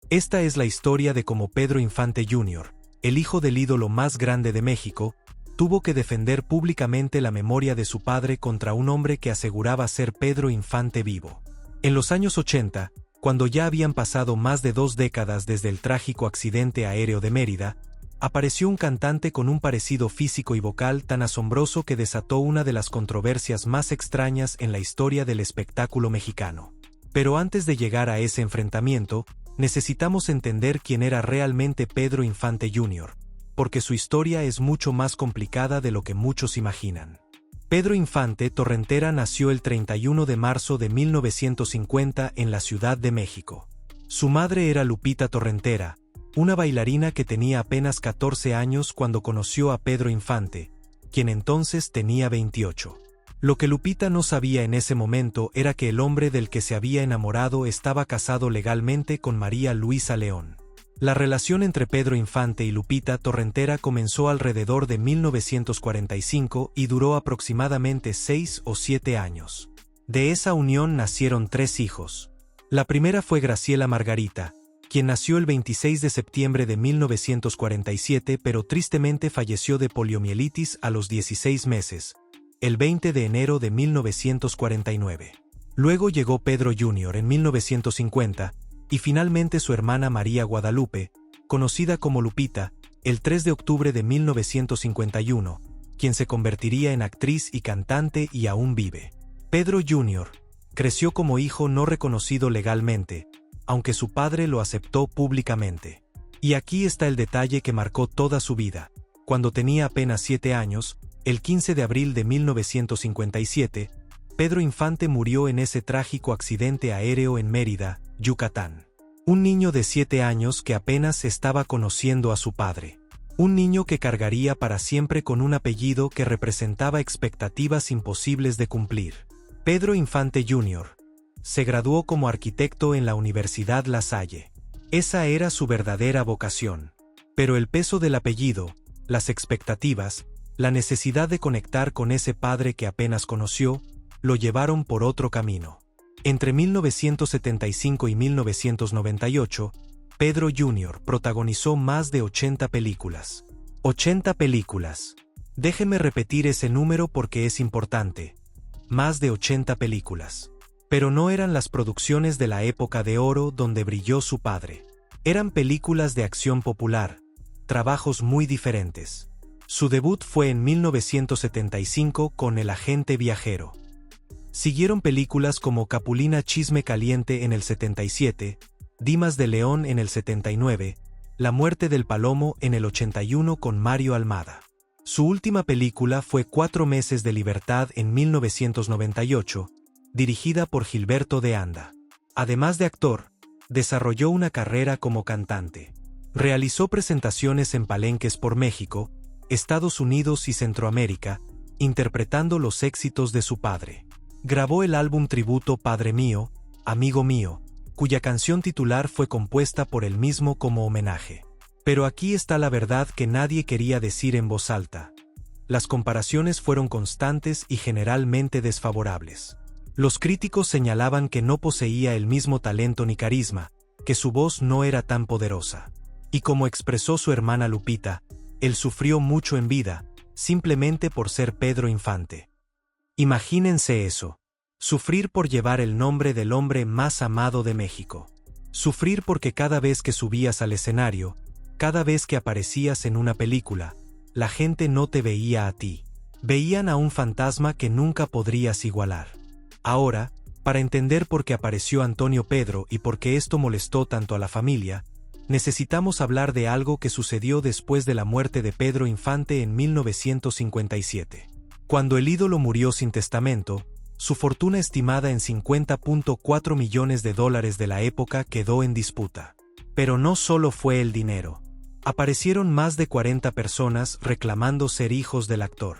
Esta es la historia de cómo Pedro Infante Jr., el hijo del ídolo más grande de México, tuvo que defender públicamente la memoria de su padre contra un hombre que aseguraba ser Pedro Infante vivo. En los años 80, cuando ya habían pasado más de 2 décadas desde el trágico accidente aéreo de Mérida, apareció un cantante con un parecido físico y vocal tan asombroso que desató una de las controversias más extrañas en la historia del espectáculo mexicano. Pero antes de llegar a ese enfrentamiento, necesitamos entender quién era realmente Pedro Infante Jr., porque su historia es mucho más complicada de lo que muchos imaginan. Pedro Infante Torrentera nació el 31 de marzo de 1950 en la Ciudad de México. Su madre era Lupita Torrentera, una bailarina que tenía apenas 14 años cuando conoció a Pedro Infante, quien entonces tenía 28. Lo que Lupita no sabía en ese momento era que el hombre del que se había enamorado estaba casado legalmente con María Luisa León. La relación entre Pedro Infante y Lupita Torrentera comenzó alrededor de 1945 y duró aproximadamente 6 o 7 años. De esa unión nacieron 3 hijos. La primera fue Graciela Margarita, quien nació el 26 de septiembre de 1947 pero tristemente falleció de poliomielitis a los 16 meses, el 20 de enero de 1949. Luego llegó Pedro Jr. en 1950, y finalmente su hermana María Guadalupe, conocida como Lupita, el 3 de octubre de 1951, quien se convertiría en actriz y cantante y aún vive. Pedro Jr. creció como hijo no reconocido legalmente, aunque su padre lo aceptó públicamente. Y aquí está el detalle que marcó toda su vida. Cuando tenía apenas 7 años, el 15 de abril de 1957, Pedro Infante murió en ese trágico accidente aéreo en Mérida, Yucatán. Un niño de 7 años que apenas estaba conociendo a su padre. Un niño que cargaría para siempre con un apellido que representaba expectativas imposibles de cumplir. Pedro Infante Jr. se graduó como arquitecto en la Universidad La Salle. Esa era su verdadera vocación. Pero el peso del apellido, las expectativas, la necesidad de conectar con ese padre que apenas conoció, lo llevaron por otro camino. Entre 1975 y 1998, Pedro Jr. protagonizó más de 80 películas. 80 películas. Déjeme repetir ese número porque es importante. Más de 80 películas. Pero no eran las producciones de la época de oro donde brilló su padre. Eran películas de acción popular, trabajos muy diferentes. Su debut fue en 1975 con El agente viajero. Siguieron películas como Capulina Chisme Caliente en el 77, Dimas de León en el 79, La muerte del palomo en el 81 con Mario Almada. Su última película fue 4 meses de libertad en 1998, dirigida por Gilberto de Anda. Además de actor, desarrolló una carrera como cantante. Realizó presentaciones en palenques por México, Estados Unidos y Centroamérica, interpretando los éxitos de su padre. Grabó el álbum tributo Padre Mío, Amigo Mío, cuya canción titular fue compuesta por él mismo como homenaje. Pero aquí está la verdad que nadie quería decir en voz alta. Las comparaciones fueron constantes y generalmente desfavorables. Los críticos señalaban que no poseía el mismo talento ni carisma, que su voz no era tan poderosa. Y como expresó su hermana Lupita, él sufrió mucho en vida, simplemente por ser Pedro Infante. Imagínense eso. Sufrir por llevar el nombre del hombre más amado de México. Sufrir porque cada vez que subías al escenario, cada vez que aparecías en una película, la gente no te veía a ti. Veían a un fantasma que nunca podrías igualar. Ahora, para entender por qué apareció Antonio Pedro y por qué esto molestó tanto a la familia, necesitamos hablar de algo que sucedió después de la muerte de Pedro Infante en 1957. Cuando el ídolo murió sin testamento, su fortuna estimada en $50.4 millones de la época quedó en disputa. Pero no solo fue el dinero. Aparecieron más de 40 personas reclamando ser hijos del actor.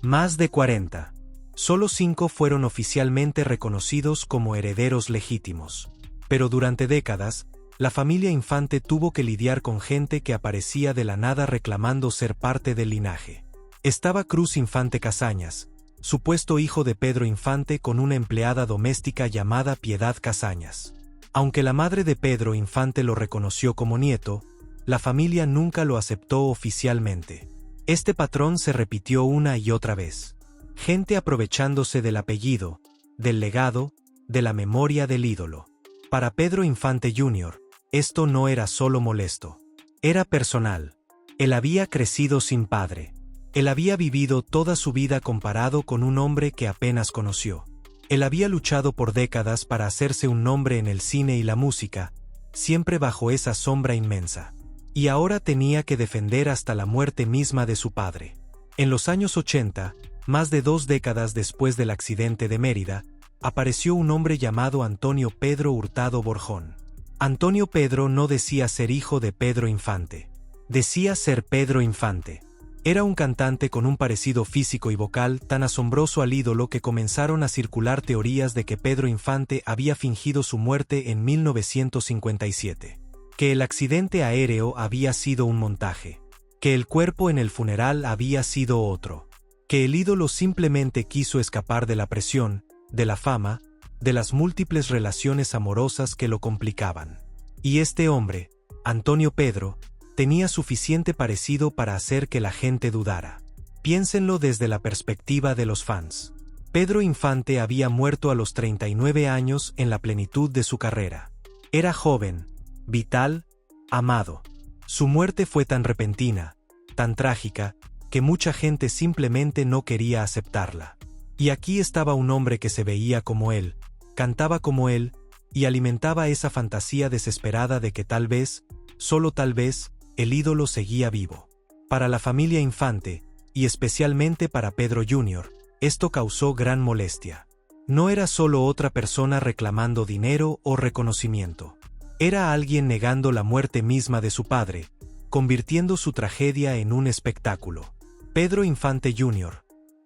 Más de 40. Solo 5 fueron oficialmente reconocidos como herederos legítimos. Pero durante décadas, la familia Infante tuvo que lidiar con gente que aparecía de la nada reclamando ser parte del linaje. Estaba Cruz Infante Casañas, supuesto hijo de Pedro Infante con una empleada doméstica llamada Piedad Casañas. Aunque la madre de Pedro Infante lo reconoció como nieto, la familia nunca lo aceptó oficialmente. Este patrón se repitió una y otra vez. Gente aprovechándose del apellido, del legado, de la memoria del ídolo. Para Pedro Infante Jr., esto no era solo molesto. Era personal. Él había crecido sin padre. Él había vivido toda su vida comparado con un hombre que apenas conoció. Él había luchado por décadas para hacerse un nombre en el cine y la música, siempre bajo esa sombra inmensa. Y ahora tenía que defender hasta la muerte misma de su padre. En los años 80, más de 2 décadas después del accidente de Mérida, apareció un hombre llamado Antonio Pedro Hurtado Borjón. Antonio Pedro no decía ser hijo de Pedro Infante. Decía ser Pedro Infante. Era un cantante con un parecido físico y vocal tan asombroso al ídolo que comenzaron a circular teorías de que Pedro Infante había fingido su muerte en 1957. Que el accidente aéreo había sido un montaje. Que el cuerpo en el funeral había sido otro. Que el ídolo simplemente quiso escapar de la presión, de la fama, de las múltiples relaciones amorosas que lo complicaban. Y este hombre, Antonio Pedro, tenía suficiente parecido para hacer que la gente dudara. Piénsenlo desde la perspectiva de los fans. Pedro Infante había muerto a los 39 años en la plenitud de su carrera. Era joven, vital, amado. Su muerte fue tan repentina, tan trágica, que mucha gente simplemente no quería aceptarla. Y aquí estaba un hombre que se veía como él, cantaba como él, y alimentaba esa fantasía desesperada de que tal vez, solo tal vez, el ídolo seguía vivo. Para la familia Infante, y especialmente para Pedro Jr., esto causó gran molestia. No era solo otra persona reclamando dinero o reconocimiento. Era alguien negando la muerte misma de su padre, convirtiendo su tragedia en un espectáculo. Pedro Infante Jr.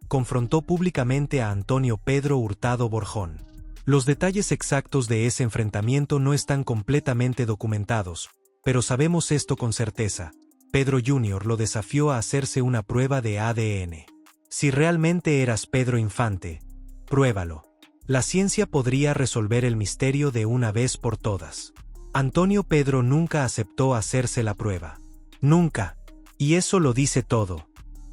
confrontó públicamente a Antonio Pedro Hurtado Borjón. Los detalles exactos de ese enfrentamiento no están completamente documentados, pero sabemos esto con certeza. Pedro Jr. lo desafió a hacerse una prueba de ADN. Si realmente eras Pedro Infante, pruébalo. La ciencia podría resolver el misterio de una vez por todas. Antonio Pedro nunca aceptó hacerse la prueba. Nunca. Y eso lo dice todo.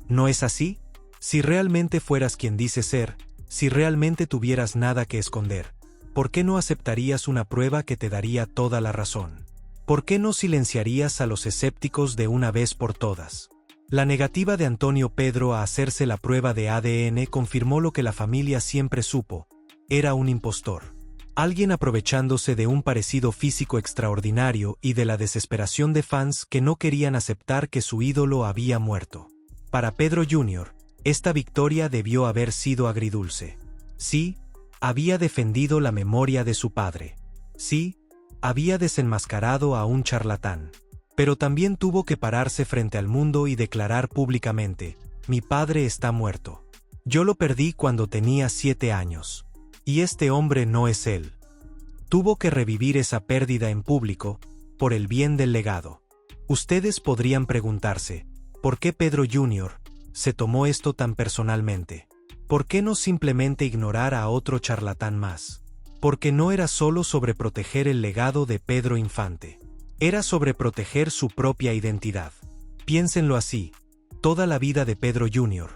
¿No es así? Si realmente fueras quien dices ser, si realmente tuvieras nada que esconder, ¿por qué no aceptarías una prueba que te daría toda la razón? ¿Por qué no silenciarías a los escépticos de una vez por todas? La negativa de Antonio Pedro a hacerse la prueba de ADN confirmó lo que la familia siempre supo: era un impostor. Alguien aprovechándose de un parecido físico extraordinario y de la desesperación de fans que no querían aceptar que su ídolo había muerto. Para Pedro Jr., esta victoria debió haber sido agridulce. Sí, había defendido la memoria de su padre. Sí, había desenmascarado a un charlatán. Pero también tuvo que pararse frente al mundo y declarar públicamente: mi padre está muerto. Yo lo perdí cuando tenía 7 años. Y este hombre no es él. Tuvo que revivir esa pérdida en público, por el bien del legado. Ustedes podrían preguntarse, ¿por qué Pedro Jr. se tomó esto tan personalmente? ¿Por qué no simplemente ignorar a otro charlatán más? Porque no era solo sobre proteger el legado de Pedro Infante. Era sobre proteger su propia identidad. Piénsenlo así: toda la vida de Pedro Jr.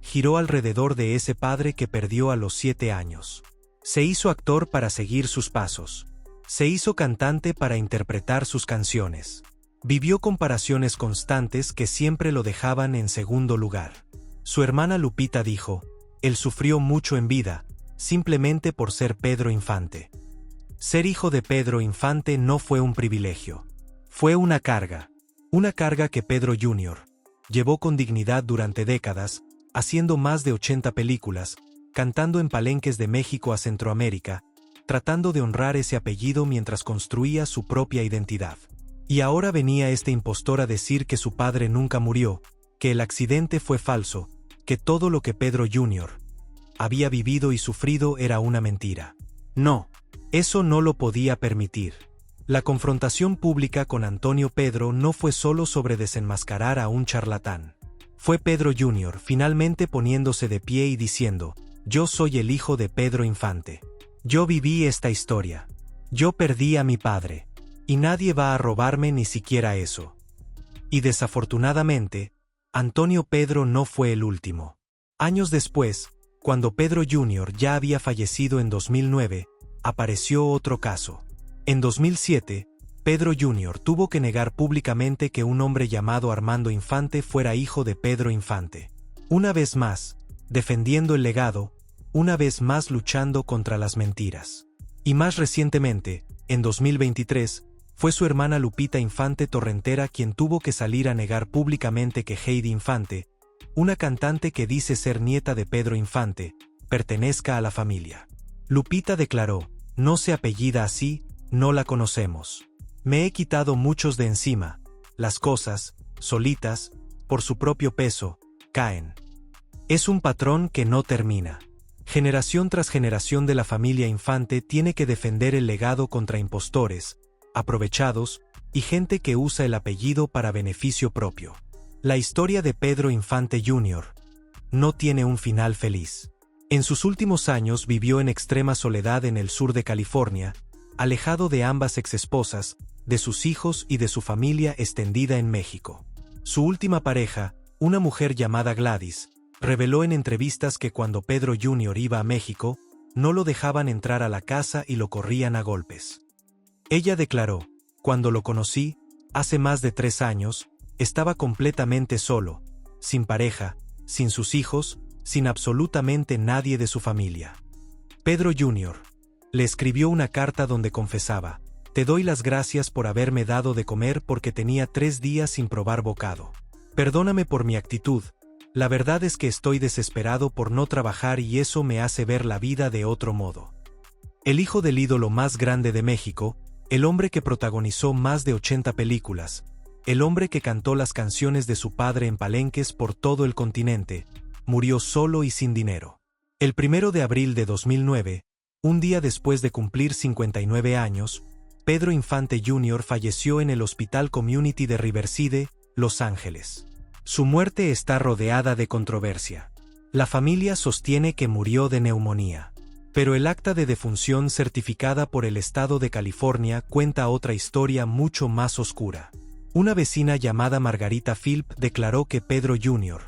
giró alrededor de ese padre que perdió a los 7 años. Se hizo actor para seguir sus pasos. Se hizo cantante para interpretar sus canciones. Vivió comparaciones constantes que siempre lo dejaban en segundo lugar. Su hermana Lupita dijo: él sufrió mucho en vida, simplemente por ser Pedro Infante. Ser hijo de Pedro Infante no fue un privilegio. Fue una carga. Una carga que Pedro Jr. llevó con dignidad durante décadas, haciendo más de 80 películas, cantando en palenques de México a Centroamérica, tratando de honrar ese apellido mientras construía su propia identidad. Y ahora venía este impostor a decir que su padre nunca murió, que el accidente fue falso, que todo lo que Pedro Jr. había vivido y sufrido era una mentira. No. Eso no lo podía permitir. La confrontación pública con Antonio Pedro no fue solo sobre desenmascarar a un charlatán. Fue Pedro Jr. finalmente poniéndose de pie y diciendo: yo soy el hijo de Pedro Infante. Yo viví esta historia. Yo perdí a mi padre. Y nadie va a robarme ni siquiera eso. Y desafortunadamente, Antonio Pedro no fue el último. Años después, cuando Pedro Jr. ya había fallecido en 2009, apareció otro caso. En 2007, Pedro Jr. tuvo que negar públicamente que un hombre llamado Armando Infante fuera hijo de Pedro Infante. Una vez más, defendiendo el legado, una vez más luchando contra las mentiras. Y más recientemente, en 2023, fue su hermana Lupita Infante Torrentera quien tuvo que salir a negar públicamente que Heidi Infante, una cantante que dice ser nieta de Pedro Infante, pertenezca a la familia. Lupita declaró: "No se apellida así, no la conocemos. Me he quitado muchos de encima, las cosas, solitas, por su propio peso, caen. Es un patrón que no termina. Generación tras generación de la familia Infante tiene que defender el legado contra impostores, aprovechados, y gente que usa el apellido para beneficio propio. La historia de Pedro Infante Jr. no tiene un final feliz. En sus últimos años vivió en extrema soledad en el sur de California, alejado de ambas exesposas, de sus hijos y de su familia extendida en México. Su última pareja, una mujer llamada Gladys, reveló en entrevistas que cuando Pedro Jr. iba a México, no lo dejaban entrar a la casa y lo corrían a golpes. Ella declaró: "Cuando lo conocí, hace más de 3 años, estaba completamente solo, sin pareja, sin sus hijos, sin absolutamente nadie de su familia". Pedro Jr. le escribió una carta donde confesaba: "Te doy las gracias por haberme dado de comer porque tenía 3 días sin probar bocado. Perdóname por mi actitud, la verdad es que estoy desesperado por no trabajar y eso me hace ver la vida de otro modo". El hijo del ídolo más grande de México, el hombre que protagonizó más de 80 películas, el hombre que cantó las canciones de su padre en palenques por todo el continente, murió solo y sin dinero. El 1 de abril de 2009, un día después de cumplir 59 años, Pedro Infante Jr. falleció en el Hospital Community de Riverside, Los Ángeles. Su muerte está rodeada de controversia. La familia sostiene que murió de neumonía. Pero el acta de defunción certificada por el estado de California cuenta otra historia mucho más oscura. Una vecina llamada Margarita Philp declaró que Pedro Jr.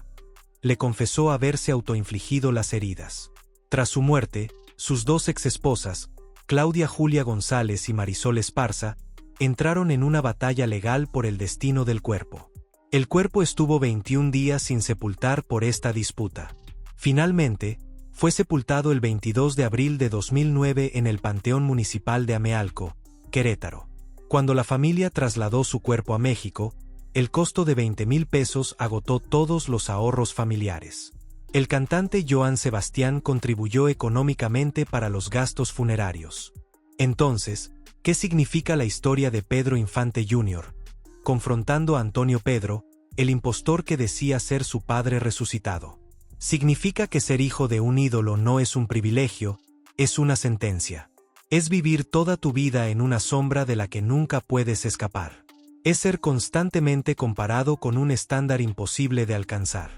le confesó haberse autoinfligido las heridas. Tras su muerte, sus 2 exesposas, Claudia Julia González y Marisol Esparza, entraron en una batalla legal por el destino del cuerpo. El cuerpo estuvo 21 días sin sepultar por esta disputa. Finalmente, fue sepultado el 22 de abril de 2009 en el Panteón Municipal de Amealco, Querétaro. Cuando la familia trasladó su cuerpo a México, el costo de 20,000 pesos agotó todos los ahorros familiares. El cantante Joan Sebastián contribuyó económicamente para los gastos funerarios. Entonces, ¿qué significa la historia de Pedro Infante Jr., confrontando a Antonio Pedro, el impostor que decía ser su padre resucitado? Significa que ser hijo de un ídolo no es un privilegio, es una sentencia. Es vivir toda tu vida en una sombra de la que nunca puedes escapar. Es ser constantemente comparado con un estándar imposible de alcanzar.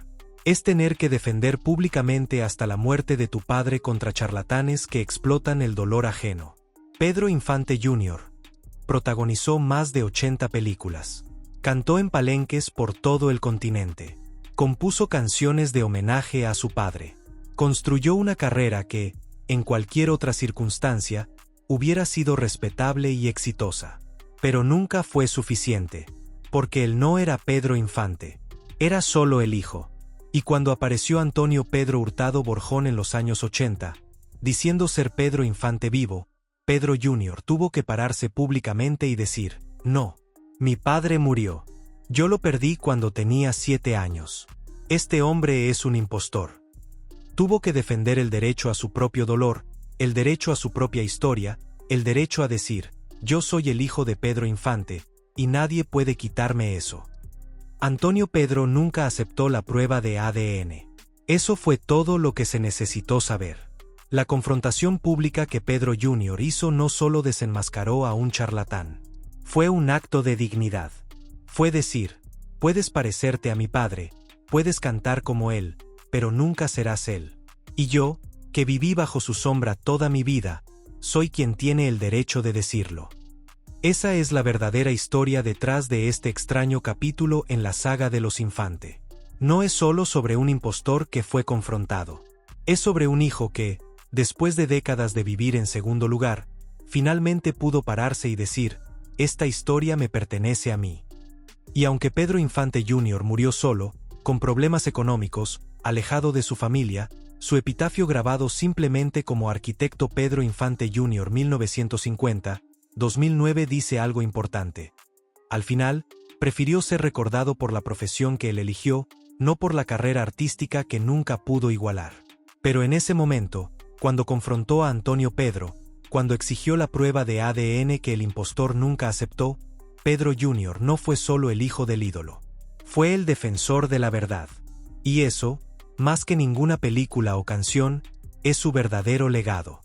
Es tener que defender públicamente hasta la muerte de tu padre contra charlatanes que explotan el dolor ajeno. Pedro Infante Jr. protagonizó más de 80 películas. Cantó en palenques por todo el continente. Compuso canciones de homenaje a su padre. Construyó una carrera que, en cualquier otra circunstancia, hubiera sido respetable y exitosa. Pero nunca fue suficiente, porque él no era Pedro Infante, era solo el hijo. Y cuando apareció Antonio Pedro Hurtado Borjón en los años 80, diciendo ser Pedro Infante vivo, Pedro Jr. tuvo que pararse públicamente y decir: "No, mi padre murió. Yo lo perdí cuando tenía 7 años. Este hombre es un impostor". Tuvo que defender el derecho a su propio dolor, el derecho a su propia historia, el derecho a decir: "Yo soy el hijo de Pedro Infante, y nadie puede quitarme eso". Antonio Pedro nunca aceptó la prueba de ADN. Eso fue todo lo que se necesitó saber. La confrontación pública que Pedro Jr. hizo no solo desenmascaró a un charlatán. Fue un acto de dignidad. Fue decir: puedes parecerte a mi padre, puedes cantar como él, pero nunca serás él. Y yo, que viví bajo su sombra toda mi vida, soy quien tiene el derecho de decirlo. Esa es la verdadera historia detrás de este extraño capítulo en la saga de los Infante. No es solo sobre un impostor que fue confrontado. Es sobre un hijo que, después de décadas de vivir en segundo lugar, finalmente pudo pararse y decir, esta historia me pertenece a mí. Y aunque Pedro Infante Jr. murió solo, con problemas económicos, alejado de su familia, su epitafio grabado simplemente como Arquitecto Pedro Infante Jr. 1950-2009 dice algo importante. Al final, prefirió ser recordado por la profesión que él eligió, no por la carrera artística que nunca pudo igualar. Pero en ese momento, cuando confrontó a Antonio Pedro, cuando exigió la prueba de ADN que el impostor nunca aceptó, Pedro Jr. no fue solo el hijo del ídolo. Fue el defensor de la verdad. Y eso, más que ninguna película o canción, es su verdadero legado.